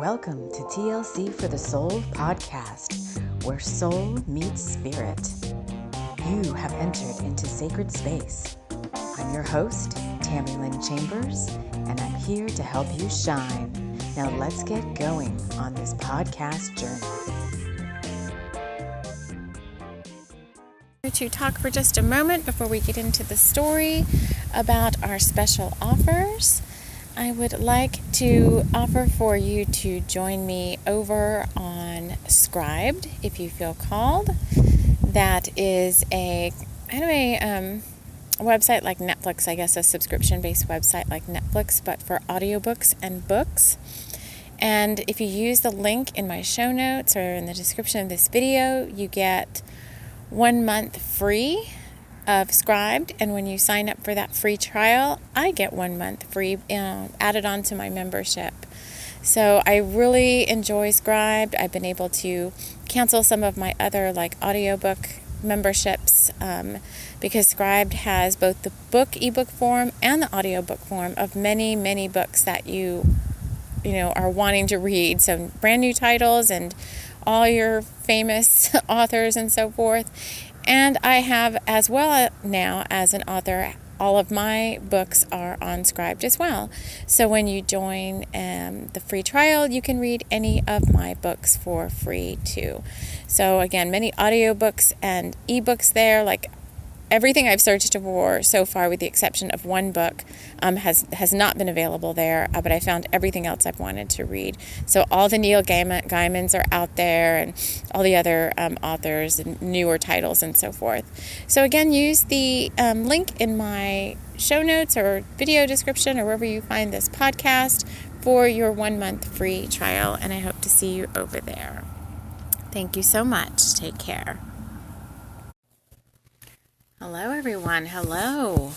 Welcome to TLC for the Soul podcast, where soul meets spirit. You have entered into sacred space. I'm your host, Tammy Lynn Chambers, and I'm here to help you shine. Now let's get going on this podcast journey. To talk for just a moment before we get into the story about our special offers. I would like to offer for you to join me over on Scribed if you feel called. That is a website like Netflix, I guess, a subscription-based website like Netflix, but for audiobooks and books. And if you use the link in my show notes or in the description of this video, you get 1 month free of Scribed, and when you sign up for that free trial, I get 1 month free added on to my membership. So I really enjoy Scribed. I've been able to cancel some of my other audiobook memberships because Scribed has both the ebook form and the audiobook form of many books that you are wanting to read. So brand new titles and all your famous authors and so forth. And I have, as well now as an author, all of my books are on Scribed as well. So when you join the free trial, you can read any of my books for free too. So again, many audiobooks and ebooks there, everything I've searched for so far, with the exception of one book, has not been available there, but I found everything else I've wanted to read. So all the Neil Gaimans are out there, and all the other authors and newer titles and so forth. So again, use the link in my show notes or video description or wherever you find this podcast for your 1 month free trial, and I hope to see you over there. Thank you so much. Take care. Hello, everyone. Hello.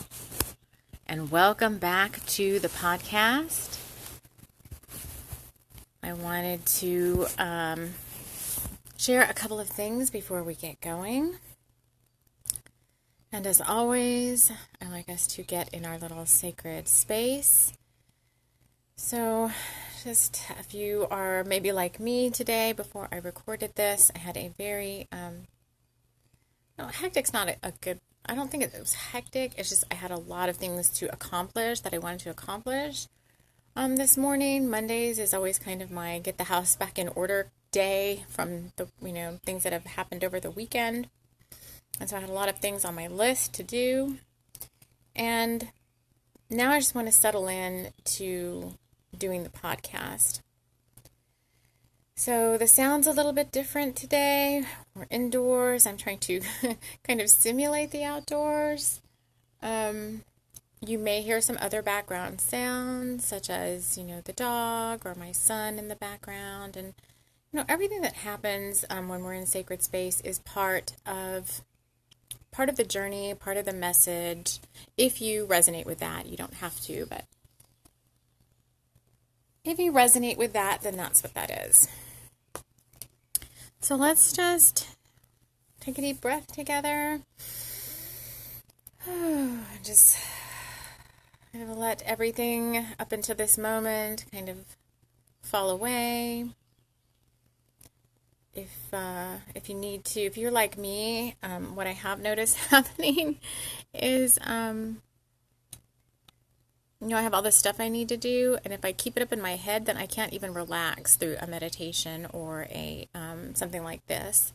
And welcome back to the podcast. I wanted to share a couple of things before we get going. And as always, I like us to get in our little sacred space. So just if you are maybe like me today, before I recorded this, I had a very, hectic's not a good, I don't think it was hectic. It's just I had a lot of things to accomplish that I wanted to accomplish this morning. Mondays is always kind of my get the house back in order day from the things that have happened over the weekend. And so I had a lot of things on my list to do. And now I just want to settle in to doing the podcast. So the sound's a little bit different today. We're indoors. I'm trying to kind of simulate the outdoors. You may hear some other background sounds, such as, the dog or my son in the background. And, everything that happens when we're in sacred space is part of the journey, part of the message. If you resonate with that, you don't have to, but if you resonate with that, then that's what that is. So let's just take a deep breath together. Just kind of let everything up until this moment kind of fall away. If you need to, if you're like me, what I have noticed happening is, I have all this stuff I need to do, and if I keep it up in my head, then I can't even relax through a meditation or a something like this.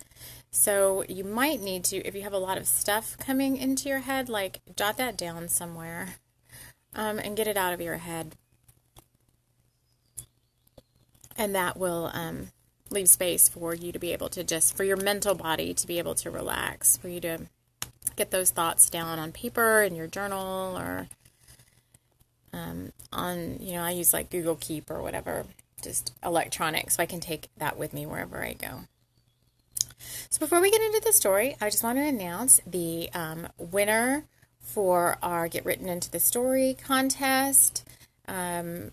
So you might need to, if you have a lot of stuff coming into your head, jot that down somewhere and get it out of your head. And that will leave space for you to be able to for your mental body to be able to relax, for you to get those thoughts down on paper in your journal or I use Google Keep or whatever, just electronic, so I can take that with me wherever I go. So before we get into the story, I just want to announce the winner for our Get Written Into the Story contest. There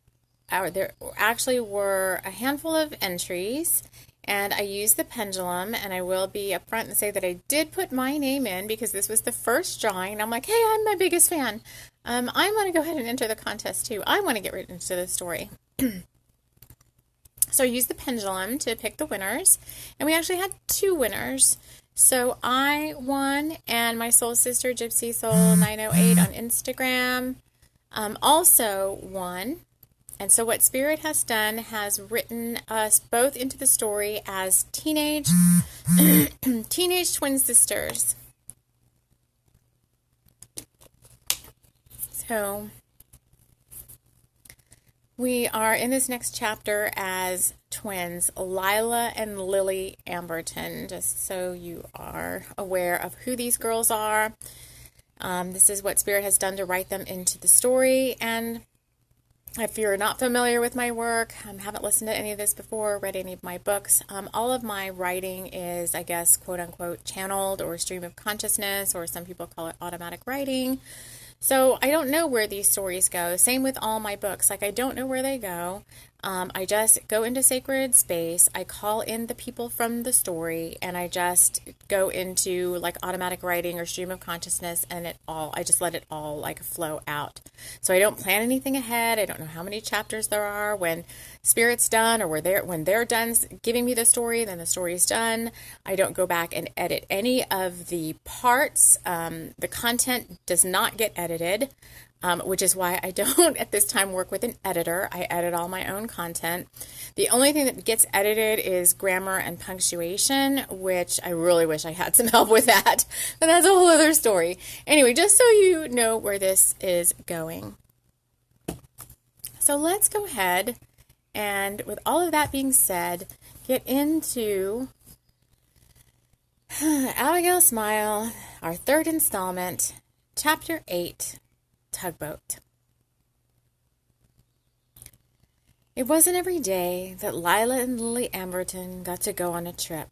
actually were a handful of entries, and I used the pendulum, and I will be upfront and say that I did put my name in because this was the first drawing, and I'm like, hey, I'm my biggest fan. I want to go ahead and enter the contest too. I want to get written into the story. So I used the pendulum to pick the winners, and we actually had 2 winners. So I won, and my soul sister, Gypsy Soul 908 on Instagram, also won. And so what Spirit has done has written us both into the story as teenage twin sisters. So we are in this next chapter as twins, Lila and Lily Amberton, just so you are aware of who these girls are. This is what Spirit has done to write them into the story. And if you're not familiar with my work, haven't listened to any of this before, read any of my books, all of my writing is, I guess, quote unquote, channeled or stream of consciousness, or some people call it automatic writing. So I don't know where these stories go. Same with all my books. Like, I don't know where they go. I just go into sacred space. I call in the people from the story, and I just go into like automatic writing or stream of consciousness, and I just let it all like flow out. So I don't plan anything ahead. I don't know how many chapters there are. When Spirit's done, or when they're done giving me the story, then the story's done. I don't go back and edit any of the parts. The content does not get edited. Which is why I don't at this time work with an editor. I edit all my own content. The only thing that gets edited is grammar and punctuation, which I really wish I had some help with that. But that's a whole other story. Anyway, just so you know where this is going. So let's go ahead and, with all of that being said, get into Abigail Smile, our 3rd installment, Chapter 8. Tugboat. It wasn't every day that Lila and Lily Amberton got to go on a trip,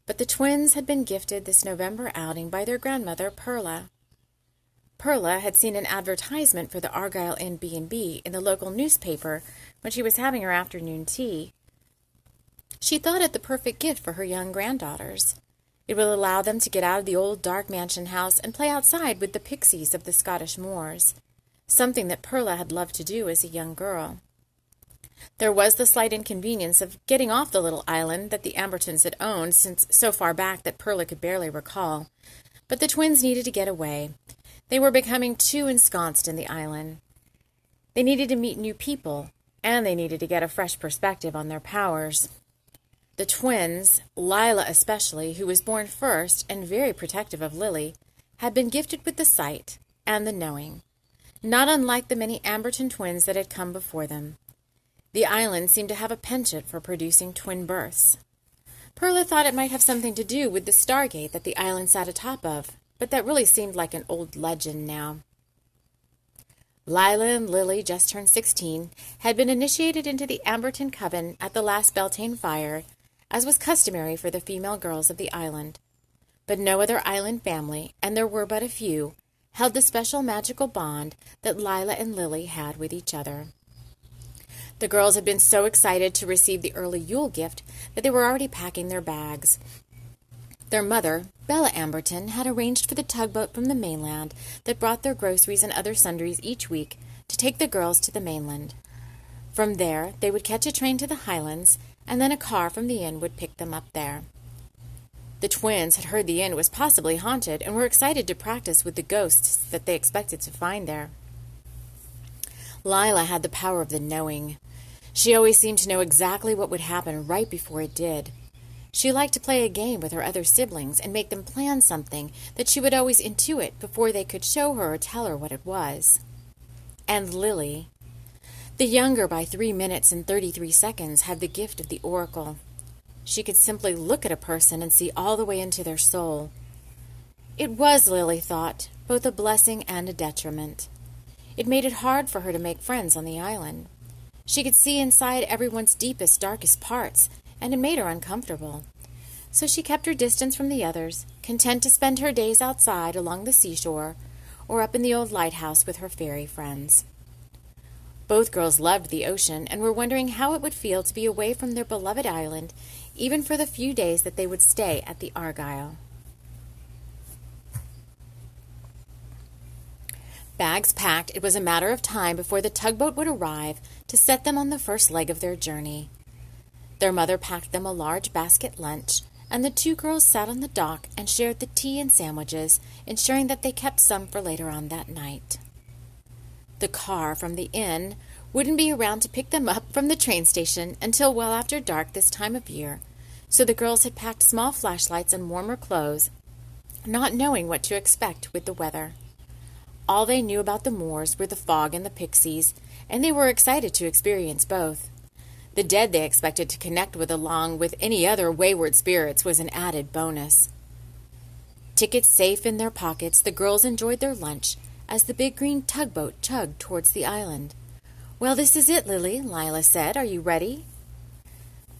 but the twins had been gifted this November outing by their grandmother, Perla. Perla had seen an advertisement for the Argyle Inn B&B in the local newspaper when she was having her afternoon tea. She thought it the perfect gift for her young granddaughters. It will allow them to get out of the old dark mansion house and play outside with the pixies of the Scottish moors, something that Perla had loved to do as a young girl. There was the slight inconvenience of getting off the little island that the Ambertons had owned since so far back that Perla could barely recall, but the twins needed to get away. They were becoming too ensconced in the island. They needed to meet new people, and they needed to get a fresh perspective on their powers. The twins, Lila especially, who was born first and very protective of Lily, had been gifted with the sight and the knowing, not unlike the many Amberton twins that had come before them. The island seemed to have a penchant for producing twin births. Perla thought it might have something to do with the stargate that the island sat atop of, but that really seemed like an old legend now. Lila and Lily, just turned 16, had been initiated into the Amberton coven at the last Beltane fire, as was customary for the female girls of the island. But no other island family, and there were but a few, held the special magical bond that Lila and Lily had with each other. The girls had been so excited to receive the early Yule gift that they were already packing their bags. Their mother, Bella Amberton, had arranged for the tugboat from the mainland that brought their groceries and other sundries each week to take the girls to the mainland. From there, they would catch a train to the Highlands, and then a car from the inn would pick them up there. The twins had heard the inn was possibly haunted and were excited to practice with the ghosts that they expected to find there. Lila had the power of the knowing. She always seemed to know exactly what would happen right before it did. She liked to play a game with her other siblings and make them plan something that she would always intuit before they could show her or tell her what it was. And Lily, the younger by 3 minutes and 33 seconds, had the gift of the oracle. She could simply look at a person and see all the way into their soul. It was, Lily thought, both a blessing and a detriment. It made it hard for her to make friends on the island. She could see inside everyone's deepest, darkest parts, and it made her uncomfortable. So she kept her distance from the others, content to spend her days outside along the seashore or up in the old lighthouse with her fairy friends. Both girls loved the ocean and were wondering how it would feel to be away from their beloved island, even for the few days that they would stay at the Argyle. Bags packed, it was a matter of time before the tugboat would arrive to set them on the first leg of their journey. Their mother packed them a large basket lunch, and the two girls sat on the dock and shared the tea and sandwiches, ensuring that they kept some for later on that night. The car from the inn wouldn't be around to pick them up from the train station until well after dark this time of year, so the girls had packed small flashlights and warmer clothes, not knowing what to expect with the weather. All they knew about the moors were the fog and the pixies, and they were excited to experience both. The dead they expected to connect with along with any other wayward spirits was an added bonus. Tickets safe in their pockets, the girls enjoyed their lunch as the big green tugboat chugged towards the island. "Well, this is it, Lily," Lila said. "Are you ready?"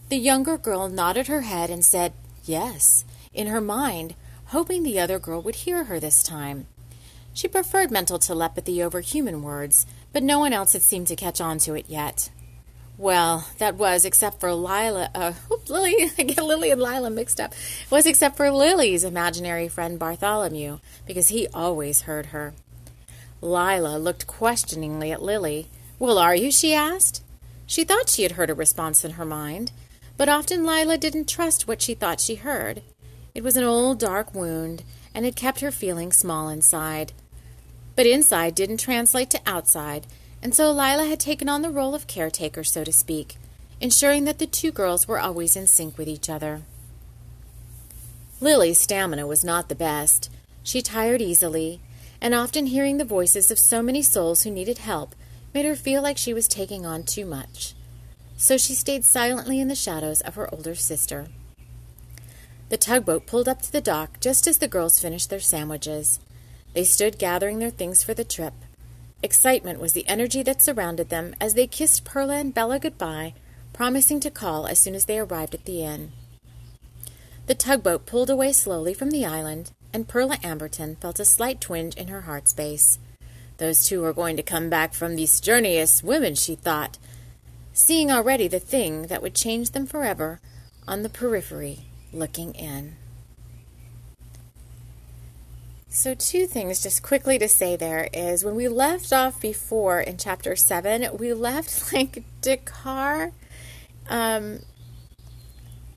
The younger girl nodded her head and said yes, in her mind, hoping the other girl would hear her this time. She preferred mental telepathy over human words, but no one else had seemed to catch on to it yet. Well, that was, except for Lily, I get Lily and Lila mixed up, was except for Lily's imaginary friend Bartholomew, because he always heard her. Lila looked questioningly at Lily. "Well, are you?" she asked. She thought she had heard a response in her mind, but often Lila didn't trust what she thought she heard. It was an old dark wound, and it kept her feeling small inside. But inside didn't translate to outside, and so Lila had taken on the role of caretaker, so to speak, ensuring that the two girls were always in sync with each other. Lily's stamina was not the best. She tired easily, and often hearing the voices of so many souls who needed help made her feel like she was taking on too much. So she stayed silently in the shadows of her older sister. The tugboat pulled up to the dock just as the girls finished their sandwiches. They stood gathering their things for the trip. Excitement was the energy that surrounded them as they kissed Perla and Bella goodbye, promising to call as soon as they arrived at the inn. The tugboat pulled away slowly from the island, and Perla Amberton felt a slight twinge in her heart space. Those two were going to come back from this journey as women, she thought, seeing already the thing that would change them forever on the periphery, looking in. So two things just quickly to say there is when we left off before in chapter 7, we left like Dakkar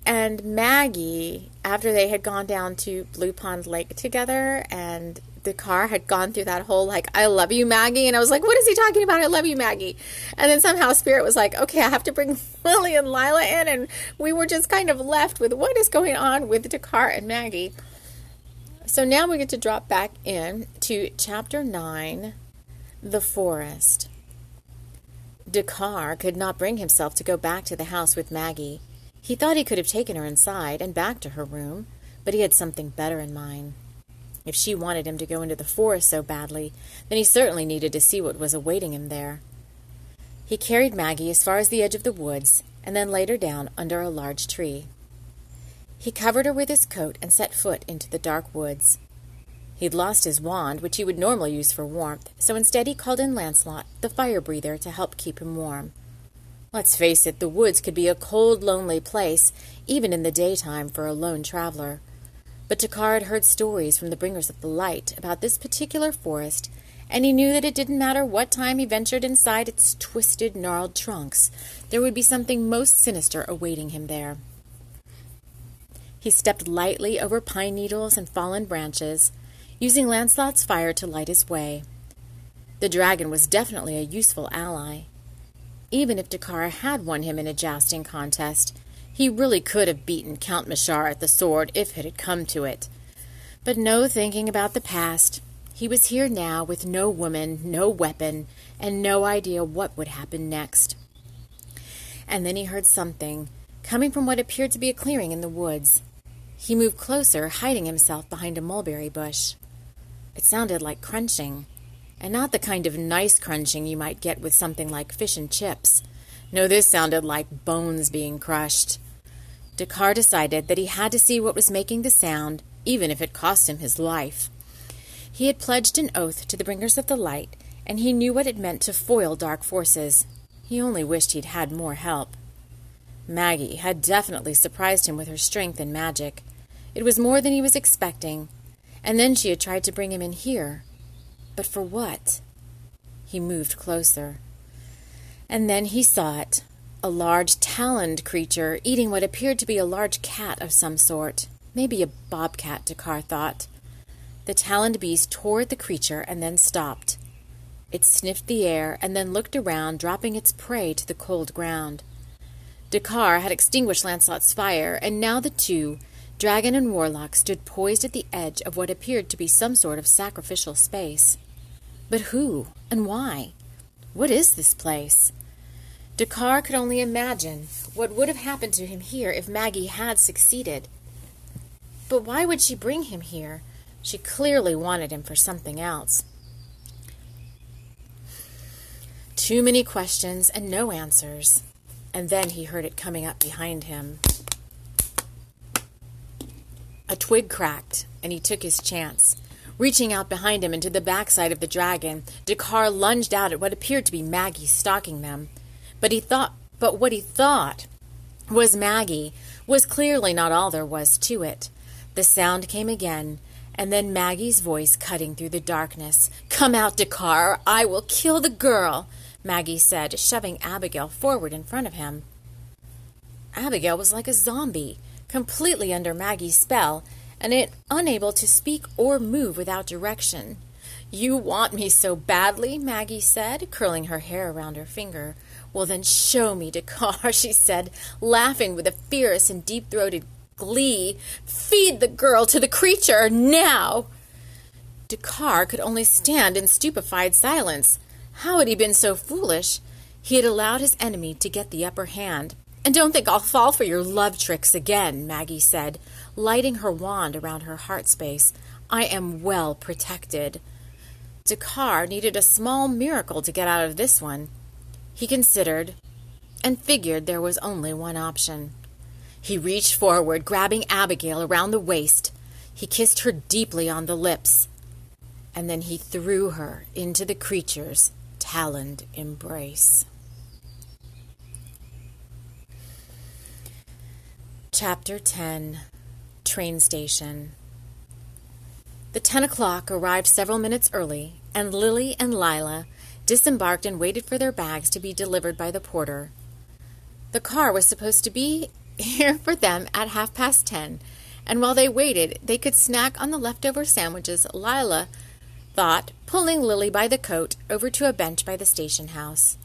and Maggie after they had gone down to Blue Pond Lake together, and Dakkar had gone through that whole like, "I love you, Maggie," and I was like, what is he talking about? I love you, Maggie. And then somehow Spirit was like, okay, I have to bring Lily and Lila in, and we were just kind of left with what is going on with Dakkar and Maggie. So now we get to drop back in to chapter 9, The Forest. Dakkar could not bring himself to go back to the house with Maggie. He thought he could have taken her inside and back to her room, but he had something better in mind. If she wanted him to go into the forest so badly, then he certainly needed to see what was awaiting him there. He carried Maggie as far as the edge of the woods, and then laid her down under a large tree. He covered her with his coat and set foot into the dark woods. He'd lost his wand, which he would normally use for warmth, so instead he called in Lancelot, the fire breather, to help keep him warm. Let's face it, the woods could be a cold, lonely place, even in the daytime for a lone traveler. But Dakkar had heard stories from the bringers of the light about this particular forest, and he knew that it didn't matter what time he ventured inside its twisted, gnarled trunks, there would be something most sinister awaiting him there. He stepped lightly over pine needles and fallen branches, using Lancelot's fire to light his way. The dragon was definitely a useful ally. Even if Dakkar had won him in a jousting contest, he really could have beaten Count Mashar at the sword if it had come to it. But no thinking about the past. He was here now with no woman, no weapon, and no idea what would happen next. And then he heard something, coming from what appeared to be a clearing in the woods. He moved closer, hiding himself behind a mulberry bush. It sounded like crunching, and not the kind of nice crunching you might get with something like fish and chips. No, this sounded like bones being crushed. Dakkar decided that he had to see what was making the sound, even if it cost him his life. He had pledged an oath to the bringers of the light, and he knew what it meant to foil dark forces. He only wished he'd had more help. Maggie had definitely surprised him with her strength and magic. It was more than he was expecting, and then she had tried to bring him in here. But for what? He moved closer. And then he saw it. A large taloned creature eating what appeared to be a large cat of some sort. Maybe a bobcat, Dakkar thought. The taloned beast tore at the creature and then stopped. It sniffed the air and then looked around, dropping its prey to the cold ground. Dakkar had extinguished Lancelot's fire, and now the two, dragon and warlock, stood poised at the edge of what appeared to be some sort of sacrificial space. But who and why? What is this place? Dakkar could only imagine what would have happened to him here if Maggie had succeeded. But why would she bring him here? She clearly wanted him for something else. Too many questions and no answers. And then he heard it coming up behind him. A twig cracked, and he took his chance. Reaching out behind him into the backside of the dragon, Dakkar lunged out at what appeared to be Maggie stalking them. But what he thought was Maggie was clearly not all there was to it. The sound came again, and then Maggie's voice cutting through the darkness. "Come out, Dakkar, or I will kill the girl," Maggie said, shoving Abigail forward in front of him. Abigail was like a zombie, completely under Maggie's spell, and unable to speak or move without direction. "You want me so badly," Maggie said, curling her hair around her finger. "Well, then show me, Dakkar," she said, laughing with a fierce and deep-throated glee. "Feed the girl to the creature, now!" Dakkar could only stand in stupefied silence. How had he been so foolish? He had allowed his enemy to get the upper hand. "And don't think I'll fall for your love tricks again," Maggie said, lighting her wand around her heart space. "I am well protected." Dakkar needed a small miracle to get out of this one. He considered and figured there was only one option. He reached forward, grabbing Abigail around the waist. He kissed her deeply on the lips, and then he threw her into the creature's taloned embrace. Chapter 10. Train Station. The 10 o'clock arrived several minutes early, and Lily and Lila disembarked and waited for their bags to be delivered by the porter. The car was supposed to be here for them at 10:30, and while they waited, they could snack on the leftover sandwiches, Lila thought, pulling Lily by the coat over to a bench by the station house.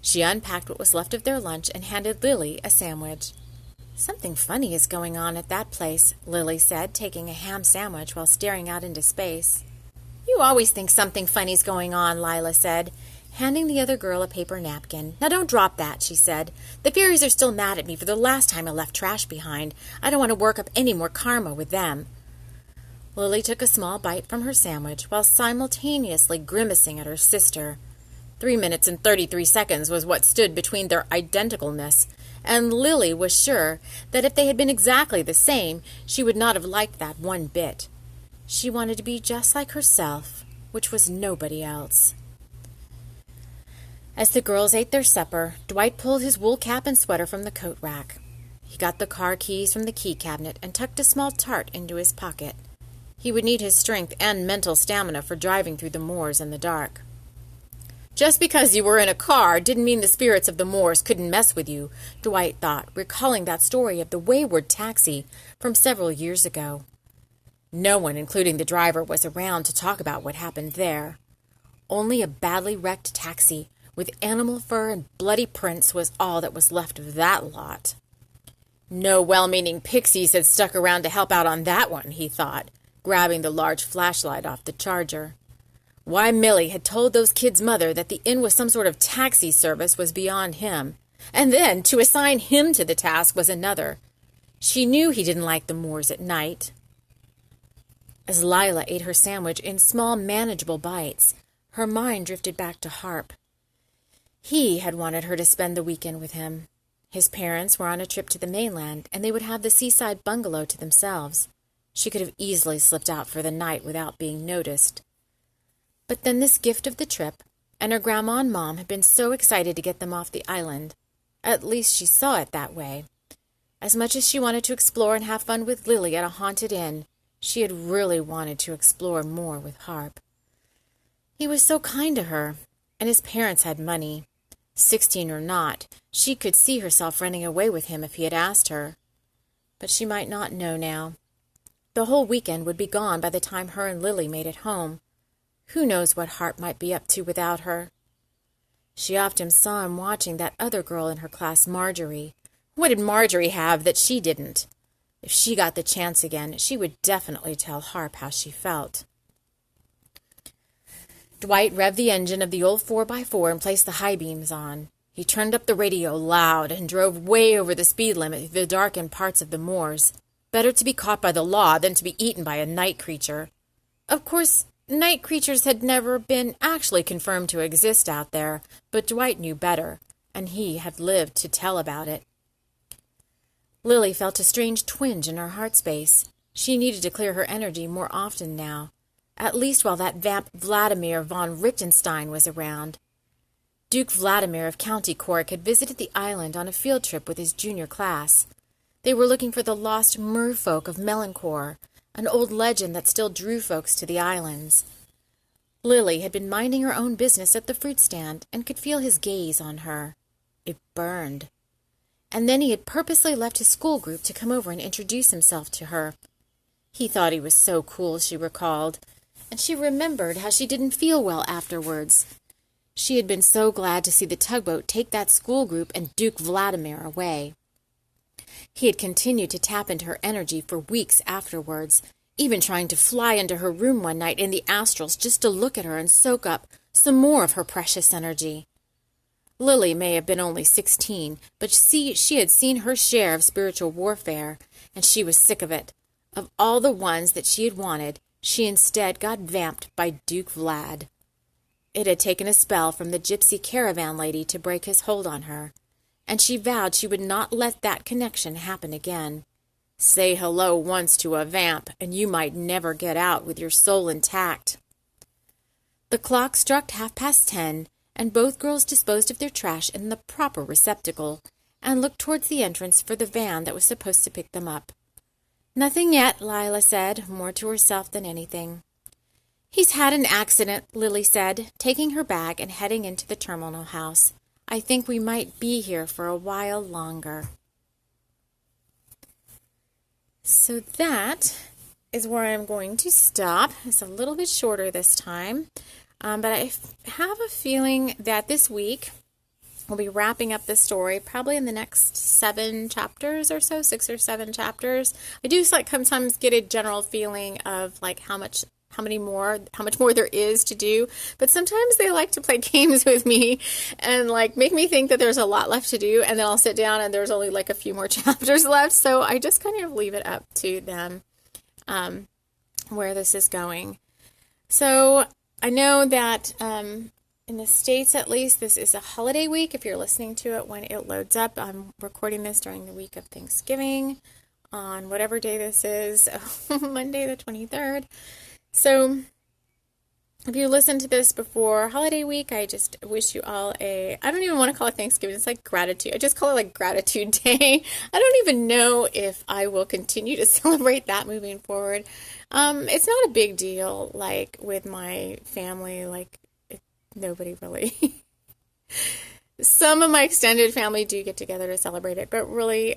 She unpacked what was left of their lunch and handed Lily a sandwich. "Something funny is going on at that place," Lily said, taking a ham sandwich while staring out into space. "You always think something funny's going on," Lila said, handing the other girl a paper napkin. "Now don't drop that," she said. "The fairies are still mad at me for the last time I left trash behind. I don't want to work up any more karma with them." Lily took a small bite from her sandwich while simultaneously grimacing at her sister. 3 minutes and 33 seconds was what stood between their identicalness, and Lily was sure that if they had been exactly the same, she would not have liked that one bit. She wanted to be just like herself, which was nobody else. As the girls ate their supper, Dwight pulled his wool cap and sweater from the coat rack. He got the car keys from the key cabinet and tucked a small tart into his pocket. He would need his strength and mental stamina for driving through the moors in the dark. Just because you were in a car didn't mean the spirits of the moors couldn't mess with you, Dwight thought, recalling that story of the wayward taxi from several years ago. No one, including the driver, was around to talk about what happened there. Only a badly wrecked taxi with animal fur and bloody prints was all that was left of that lot. No well-meaning pixies had stuck around to help out on that one, he thought, grabbing the large flashlight off the charger. Why Millie had told those kids' mother that the inn was some sort of taxi service was beyond him, and then to assign him to the task was another. She knew he didn't like the moors at night. As Lila ate her sandwich in small, manageable bites, her mind drifted back to Harp. He had wanted her to spend the weekend with him. His parents were on a trip to the mainland, and they would have the seaside bungalow to themselves. She could have easily slipped out for the night without being noticed. But then this gift of the trip, and her grandma and mom had been so excited to get them off the island. At least she saw it that way. As much as she wanted to explore and have fun with Lily at a haunted inn, she had really wanted to explore more with Harp. He was so kind to her, and his parents had money. 16 or not, she could see herself running away with him if he had asked her. But she might not know now. The whole weekend would be gone by the time her and Lily made it home. Who knows what Hart might be up to without her? She often saw him watching that other girl in her class, Marjorie. What did Marjorie have that she didn't? If she got the chance again, she would definitely tell Harp how she felt. Dwight revved the engine of the old 4x4 and placed the high beams on. He turned up the radio loud and drove way over the speed limit through the darkened parts of the moors. Better to be caught by the law than to be eaten by a night creature. Of course, night creatures had never been actually confirmed to exist out there, but Dwight knew better, and he had lived to tell about it. Lily felt a strange twinge in her heart space. She needed to clear her energy more often now, at least while that vamp Vladimir von Richtenstein was around. Duke Vladimir of County Cork had visited the island on a field trip with his junior class. They were looking for the lost merfolk of Melanchthon, an old legend that still drew folks to the islands. Lily had been minding her own business at the fruit stand and could feel his gaze on her. It burned. And then he had purposely left his school group to come over and introduce himself to her. He thought he was so cool, she recalled, and she remembered how she didn't feel well afterwards. She had been so glad to see the tugboat take that school group and Duke Vladimir away. He had continued to tap into her energy for weeks afterwards, even trying to fly into her room one night in the astrals just to look at her and soak up some more of her precious energy. Lily may have been only 16, but she had seen her share of spiritual warfare, and she was sick of it. Of all the ones that she had wanted, she instead got vamped by Duke Vlad. It had taken a spell from the gypsy caravan lady to break his hold on her, and she vowed she would not let that connection happen again. Say hello once to a vamp, and you might never get out with your soul intact. The clock struck 10:30, and both girls disposed of their trash in the proper receptacle, and looked towards the entrance for the van that was supposed to pick them up. "Nothing yet," Lila said, more to herself than anything. "He's had an accident," Lily said, taking her bag and heading into the terminal house. "I think we might be here for a while longer." So that is where I'm going to stop. It's a little bit shorter this time, but I have a feeling that this week we'll be wrapping up the story probably in the next 7 chapters or so, 6 or 7 chapters. I do sometimes get a general feeling of like how much more there is to do, but sometimes they like to play games with me and like make me think that there's a lot left to do, and then I'll sit down and there's only like a few more chapters left, so I just kind of leave it up to them where this is going. So I know that in the States at least, this is a holiday week if you're listening to it when it loads up. I'm recording this during the week of Thanksgiving on whatever day this is, Monday the 23rd. So, if you listened to this before holiday week, I just wish you all I don't even want to call it Thanksgiving, it's like gratitude. I just call it like Gratitude Day. I don't even know if I will continue to celebrate that moving forward. It's not a big deal, like, with my family, like, nobody really. Some of my extended family do get together to celebrate it, but really,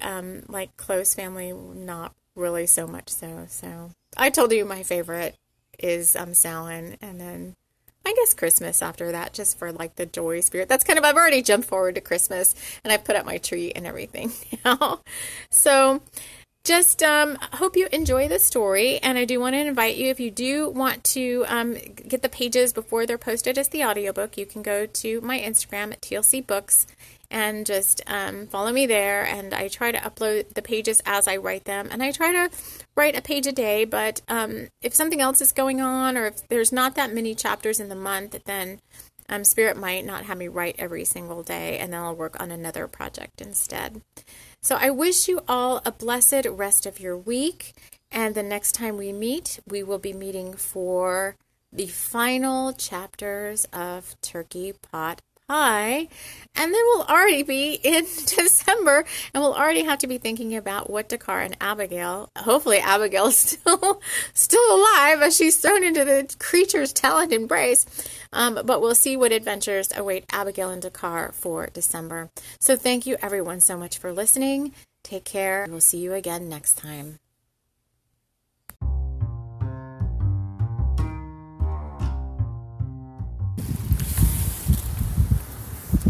like, close family, not really so much so. So, I told you my favorite is Samhain, and then I guess Christmas after that, just for like the joy spirit. That's kind of, I've already jumped forward to Christmas, and I've put up my tree and everything now. So just hope you enjoy the story, and I do want to invite you, if you do want to get the pages before they're posted as the audiobook, you can go to my Instagram at TLC Books and just follow me there, and I try to upload the pages as I write them, and I try to write a page a day, but if something else is going on, or if there's not that many chapters in the month, then Spirit might not have me write every single day, and then I'll work on another project instead. So I wish you all a blessed rest of your week, and the next time we meet, we will be meeting for the final chapters of Turkey Pot high. And then we'll already be in December, and we'll already have to be thinking about what Dakkar and Abigail, hopefully Abigail is still alive as she's thrown into the creature's talent embrace. But we'll see what adventures await Abigail and Dakkar for December. So thank you everyone so much for listening. Take care. We'll see you again next time.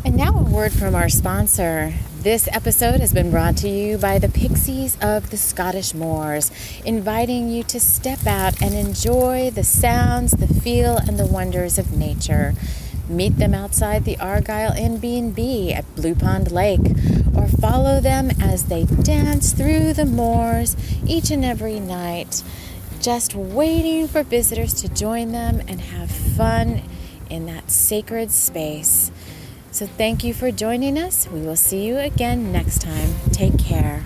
And now a word from our sponsor. This episode has been brought to you by the Pixies of the Scottish Moors, inviting you to step out and enjoy the sounds, the feel, and the wonders of nature. Meet them outside the Argyle Inn B&B at Blue Pond Lake, or follow them as they dance through the moors each and every night, just waiting for visitors to join them and have fun in that sacred space. So thank you for joining us. We will see you again next time. Take care.